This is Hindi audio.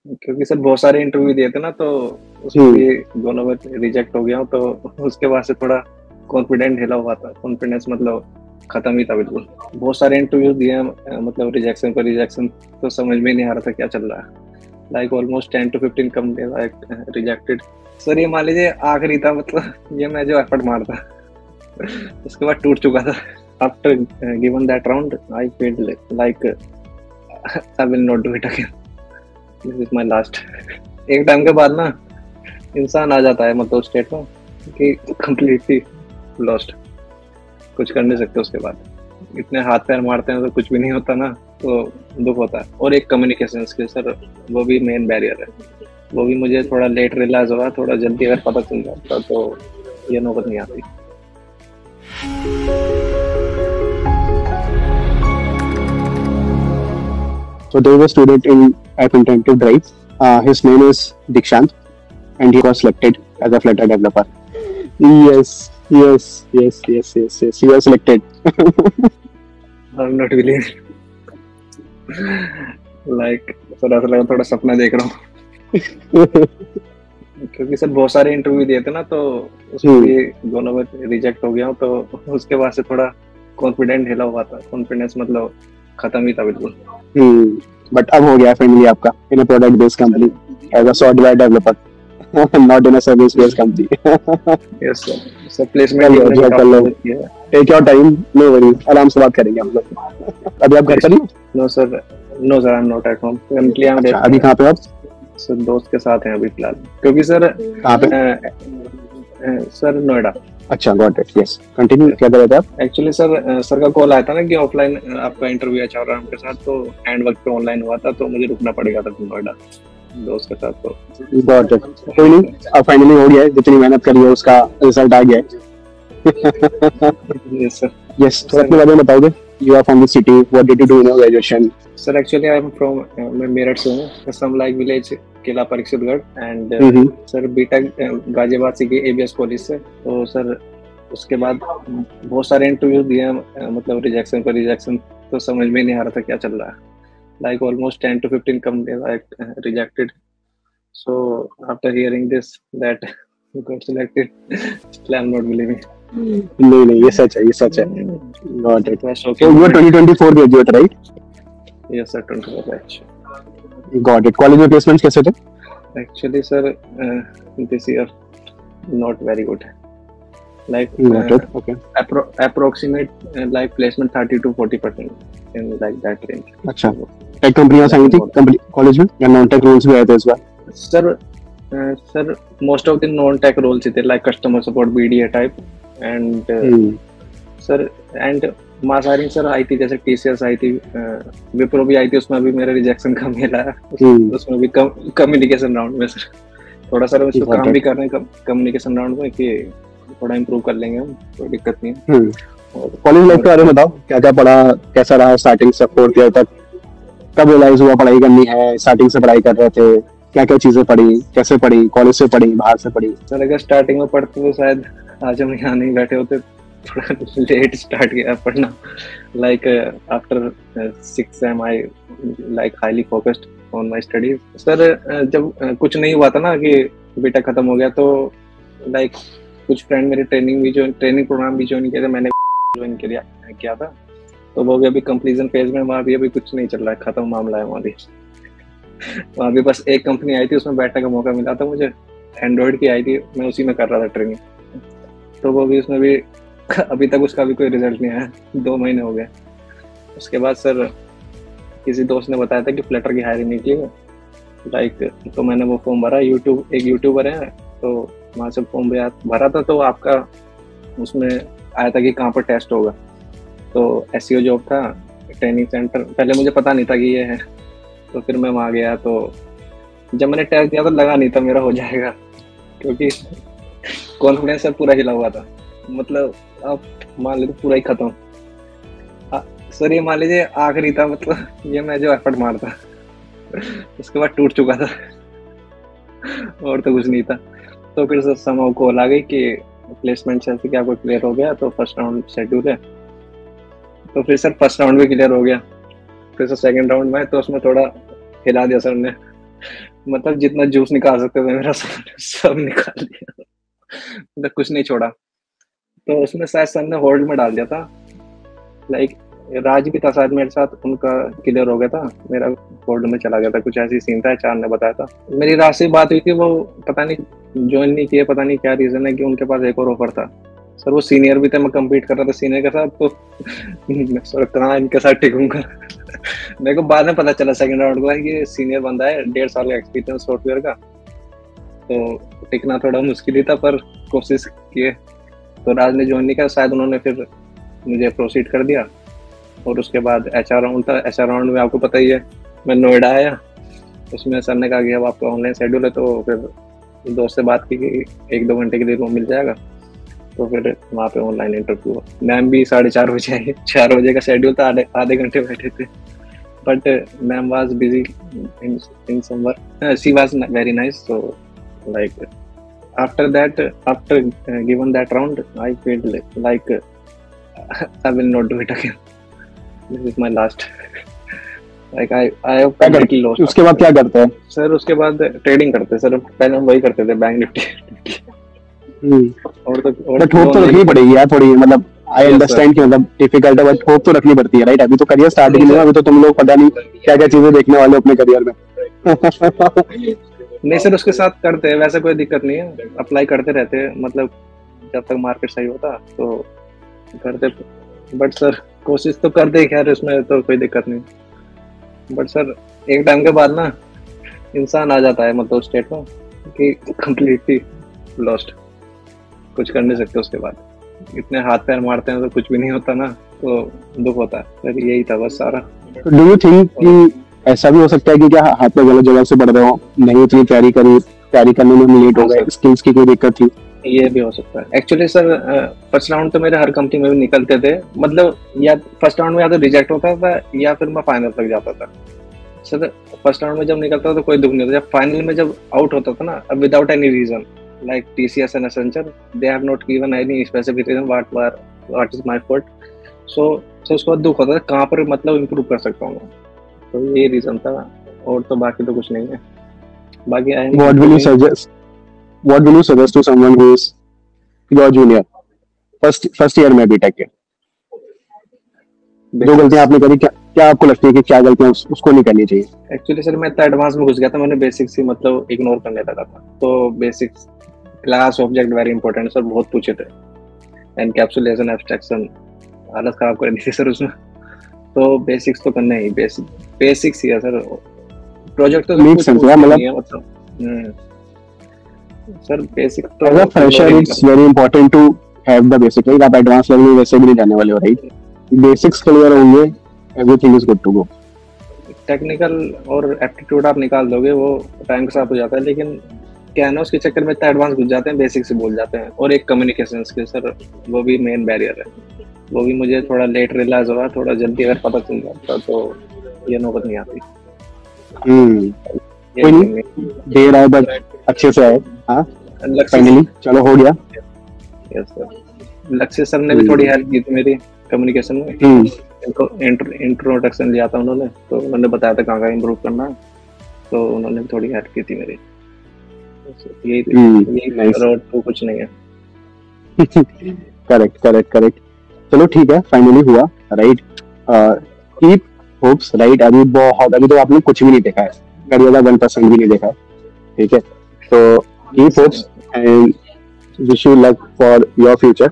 क्योंकि सर बहुत सारे इंटरव्यू दिए थे ना, तो उसमें हम्म। भी दोनों में रिजेक्ट हो गया हूँ, तो उसके बाद से थोड़ा कॉन्फिडेंट हिला हुआ था। कॉन्फिडेंस मतलब खत्म ही था बिल्कुल। बहुत सारे इंटरव्यू दिए हैं, मतलब रिजेक्शन पर रिजेक्शन, तो समझ में नहीं आ रहा था क्या चल रहा है। Like almost 10 to 15 company like rejected. Sir ये मान लीजिए आखिरी था, मतलब ये मैं जो एफर्ट मारता उसके बाद टूट चुका था। After given that round I feel like I will not do it again, this is my last. एक टाइम के बाद ना इंसान आ जाता है मतलब स्टेट में कि कंप्लीटली लॉस्ट, कुछ कर नहीं सकते उसके बाद। इतने हाथ पैर मारते हैं तो कुछ भी नहीं होता ना, तो दुख होता है। और एक कम्युनिकेशन स्किल सर, वो भी मेन बैरियर है। वो भी मुझे थोड़ा लेट रियलाइज हुआ, थोड़ा जल्दी अगर पता चल जाता तो ये नौबत नहीं आती। So there was a student in App Intensive Drive. His name is Dikshant, and he was selected as a Flutter developer. Yes, yes, yes, yes, yes, yes. He was selected. I am not believe, like थोड़ा सा लगा थोड़ा सपना देख रहा हूँ। क्योंकि सर बहुत सारे इंटरव्यू दिए थे ना, तो उसमें हम्म। भी दोनों में रिजेक्ट हो गया हूँ, तो उसके बाद से थोड़ा कॉन्फिडेंट हिला हुआ था। कॉन्फिडेंस मतलब खत्म ही था बिल्कुल। बट अब हो गया फाइनली आपका in a product based company as a software developer, not in a service based company. Yes sir, sir placement कर लो टीम ने भी जॉब कर काफी लो, मदद की है। Take your time, no worry, आराम से बात करेंगे हम लोग। अभी आप घर पर ही हो? No sir, no sir, I am not at home currently, I अच्छा, एम अभी कहाँ पे हो आप? सर दोस्त के साथ हैं अभी फिलहाल। क्योंकि सर कहाँ पे? सर नोएडा। अच्छा, गॉट इट, यस, कंटिन्यू, क्या कर रहे थे आप? एक्चुअली सर सर का कॉल आया था ना कि ऑफलाइन आपका इंटरव्यू है 4 राउंड के साथ, तो एंड वक्त पे ऑनलाइन हुआ था, तो मुझे रुकना पड़ेगा था फिर नोएडा दोस्त के साथ। तो गॉट इट, कोई नहीं, अब फाइनली हो गया है, जितनी मेहनत करी है उसका रिजल्ट आ गया है। Yes sir. यस, थोड़ा सर अपने बारे में बताओगे? You are from the city, what did you do in your graduation? Sir actually I am from, मैं मेरठ से हूँ, some like village Qila Parikshitgarh. And sir BTech Ghaziabad से की एबीएस कॉलेज से। तो सर उसके बाद बहुत सारे इंटरव्यू दिए हैं, मतलब रिजेक्शन पर रिजेक्शन, तो समझ में नहीं आ रहा था क्या चल रहा है। Like almost 10 to 15 company like rejected. So after hearing this that you got selected, still I am not believing. नहीं नहीं, ये सच है, ये सच है। Got it. थोड़ा so shocking you are moment. 2024 graduate, right? Yes sir, 24 batch. Got it. College में प्लेसमेंट्स कैसे थे? Actually sir this year not very good, like got it, okay. approximate like placement 30 to 40% in like that range. अच्छा, टेक कंपनियां आई थी कंपनी कॉलेज में, या नॉन टेक रोल्स भी आए थे इस बार? Sir sir most of the non tech roles थे, like customer support BDA type. And sir and mass hiring sir आई थी, जैसे टीसीएस आई थी, विप्रो भी आई थी, उसमें भी मेरा रिजेक्शन का मिला है। उसमें भी कम्युनिकेशन राउंड में सर थोड़ा सर उसको काम भी कर रहे हैं कम्युनिकेशन राउंड में कि थोड़ा इम्प्रूव कर लेंगे हम, कोई दिक्कत नहीं है। कॉलेज लाइफ के बारे में बताओ, क्या क्या पढ़ा, कैसा रहा स्टार्टिंग से 4th ईयर तक? कब रियलाइज हुआ पढ़ाई करनी है? स्टार्टिंग से पढ़ाई कर रहे थे? क्या क्या चीजें पढ़ी, कैसे पढ़ी, कॉलेज से पढ़ी, बाहर से पढ़ी? सर अगर स्टार्टिंग में पढ़ते तो शायद आज हम यहाँ नहीं बैठे होते। थोड़ा लेट स्टार्ट किया पढ़ना, like after 6 same I like highly focused on my studies. Sir जब कुछ नहीं हुआ था ना कि बेटा खत्म हो गया, तो लाइक कुछ फ्रेंड मेरे ट्रेनिंग प्रोग्राम भी ज्वाइन किया था, मैंने ज्वाइन किया था, तो वो भी अभी कंप्लीजन फेज में। वहाँ भी अभी कुछ नहीं चल रहा है, खत्म मामला है वहाँ भी। वहाँ भी बस एक कंपनी आई थी, उसमें बैठने का मौका मिला था मुझे, एंड्रॉइड की आई थी, मैं उसी में कर रहा था ट्रेनिंग। तो वो भी उसमें भी अभी तक उसका भी कोई रिजल्ट नहीं आया, 2 महीने हो गए। उसके बाद सर किसी दोस्त ने बताया था कि फ्लटर की हायरिंग निकली है, लाइक, तो मैंने वो फॉर्म भरा। एक यूट्यूबर है, तो वहाँ से फॉर्म भरा था, तो आपका उसमें आया था कि कहाँ पर टेस्ट होगा। तो एसईओ जॉब था, ट्रेनिंग सेंटर, पहले मुझे पता नहीं था कि ये है। तो फिर मैं वहाँ गया, तो जब मैंने टेस्ट दिया तो लगा नहीं था मेरा हो जाएगा, क्योंकि कॉन्फिडेंस सर पूरा हिला हुआ था। मतलब आप मान लीजिए पूरा ही खत्म। सर ये मान लीजिए आखिरी था, मतलब ये मैं जो एफर्ट मारता उसके बाद टूट चुका था, और तो कुछ नहीं था। तो फिर सर समाव कॉल आ गई कि प्लेसमेंट से क्या कोई क्लियर हो गया, तो फर्स्ट राउंड शेड्यूल है। तो फिर सर फर्स्ट राउंड भी क्लियर हो गया। फिर सर सेकंड राउंड में, तो उसमें थोड़ा हिला दिया सर ने, मतलब जितना जूस निकाल सकते थे मेरा सब निकाल दिया, मतलब कुछ नहीं छोड़ा। तो उसमें शायद सर ने होल्ड में डाल दिया था, लाइक राज भी था शायद मेरे साथ, उनका क्लियर हो गया था, मेरा होल्ड में चला गया था, कुछ ऐसी सीन था, एचआर ने बताया था। मेरी राज से बात हुई थी, वो पता नहीं ज्वाइन नहीं किए, पता नहीं क्या रीजन है कि उनके पास एक और ऑफर था। सर वो सीनियर भी थे, मैं कम्पीट कर रहा था सीनियर के साथ, तो मैं सर कहाँ इनके साथ टिकूंगा। मेरे को बाद में पता चला सेकंड राउंड को कि सीनियर बंदा है, 1.5 साल का एक्सपीरियंस सॉफ्टवेयर का, तो टिकना थोड़ा मुश्किल ही था, पर कोशिश किए। तो राज ने ज्वाइन नहीं किया, शायद उन्होंने फिर मुझे प्रोसीड कर दिया। और उसके बाद एचआर राउंड था, एचआर राउंड में आपको पता ही है, मैं नोएडा आया, उसमें सर ने कहा कि अब आपका ऑनलाइन शेड्यूल है, तो फिर दोस्त से बात की कि 1-2 घंटे के लिए रूम मिल जाएगा, तो फिर वहाँ पे ऑनलाइन इंटरव्यू हुआ। मैम भी 4:30 बजे आई, 4 बजे का शेड्यूल था, आधे घंटे बैठे थे, but ma'am was busy in समवर, she was very nice, so like after that, after given that round, I feel like I will not do it again. This is my last. Like I have completely lost. उसके बाद क्या करते हैं सर? उसके बाद ट्रेडिंग करते हैं सर, पहले हम वही करते थे, बैंक निफ्टी। और बट होप तो रखनी पड़ेगी यार थोड़ी, मतलब आई अंडरस्टैंड कि मतलब डिफिकल्ट है, बट होप तो रखनी पड़ती है, राइट? अभी तो करियर स्टार्टिंग में, अभी तो तुम लोग पता नहीं क्या क्या चीजें देखने वाले हो अपने करियर में। नहीं सर, उसके साथ करते हैं, वैसे कोई दिक्कत नहीं है, अप्लाई करते रहते हैं, मतलब जब तक मार्केट सही होता तो करते। बट सर कोशिश तो करते ही, खैर उसमें तो कोई दिक्कत नहीं। बट सर एक टाइम के बाद ना इंसान आ जाता है मतलब स्टेट में कि कंप्लीटली लॉस्ट, कुछ कर नहीं सकते उसके बाद, इतने हाथ पैर मारते हैं तो कुछ भी नहीं होता ना, तो दुख होता है। सर यही था बस सारा। डू यू थिंक कि ऐसा भी हो सकता है कि क्या हाथ पे गलत जगह से पढ़ रहे हो, नहीं इतनी तैयारी करने में लेट हो गए, स्किल्स की कोई दिक्कत थी? ये भी हो सकता है एक्चुअली सर। फर्स्ट राउंड तो मेरे हर कंपनी में भी निकलते थे, मतलब या फर्स्ट राउंड में या तो रिजेक्ट होता था या फिर मैं फाइनल तक जाता था। सर फर्स्ट राउंड में जब निकलता था तो कोई दुख नहीं होता, जब फाइनल में जब आउट होता था ना, अब without any reason, like TCS and Accenture, they have not given any specific reason what is my fault, so उसके बाद दुख होता था, कहाँ पर मतलब इम्प्रूव कर सकता हूँ मैं, तो ये रीजन था, और तो बाकी तो कुछ नहीं है। बाकी What will you suggest to someone who is your junior, first year में बीटेक के? जो गलतियां आपने करी, क्या आपको लगती है कि क्या गलतियां उसको नहीं करनी चाहिए? एक्चुअली सर मैं इतना एडवांस में घुस गया था, मैंने बेसिक्स ही मतलब इग्नोर करने लगा था। तो basics, class object very important sir, बहुत पूछे थे, एनकैप्सुलेशन, एब्स्ट्रैक्शन, हालत खराब कर दी थी सर उसमें। तो बेसिक्स तो करना ही, बेसिक्स ही है सर, प्रोजेक्ट तो मेक सेंस है मतलब सर बेसिक तो as a fresher it's very important to have the basic, right? आप एडवांस लेवल में वैसे भी नहीं जाने वाले हो, राइट? बेसिक्स क्लियर होंगे, everything is good to go. Technical और एप्टीट्यूड आप निकाल दोगे, वो टाइम के साथ हो जाता है, लेकिन क्या है ना, उसके चक्कर में इतना एडवांस घुस जाते हैं, बेसिक से भूल जाते हैं। और एक कम्युनिकेशन स्किल सर, वो भी मेन बैरियर है, वो भी मुझे थोड़ा लेट रियलाइज हुआ, थोड़ा जल्दी अगर पता चल जाता तो ये नौबत नहीं आती। कोई नहीं, देर आए बट अच्छे से आए। हाँ फाइनली चलो हो गया। यस सर, लक्ष्य सर ने भी थोड़ी हेल्प की थी मेरी कम्युनिकेशन में, इंट्रोडक्शन लिया था उन्होंने, तो उन्होंने बताया था कहाँ इम्प्रूव करना है, तो उन्होंने भी थोड़ी हेल्प की थी मेरी। यही रोड तो कुछ नहीं है। करेक्ट। चलो ठीक है, फाइनली हुआ, राइट? Keep hopes, right? अभी तो आपने कुछ भी नहीं देखा है, करियर का 1% भी नहीं देखा है, ठीक है? तो keep hopes and wish you luck for your future.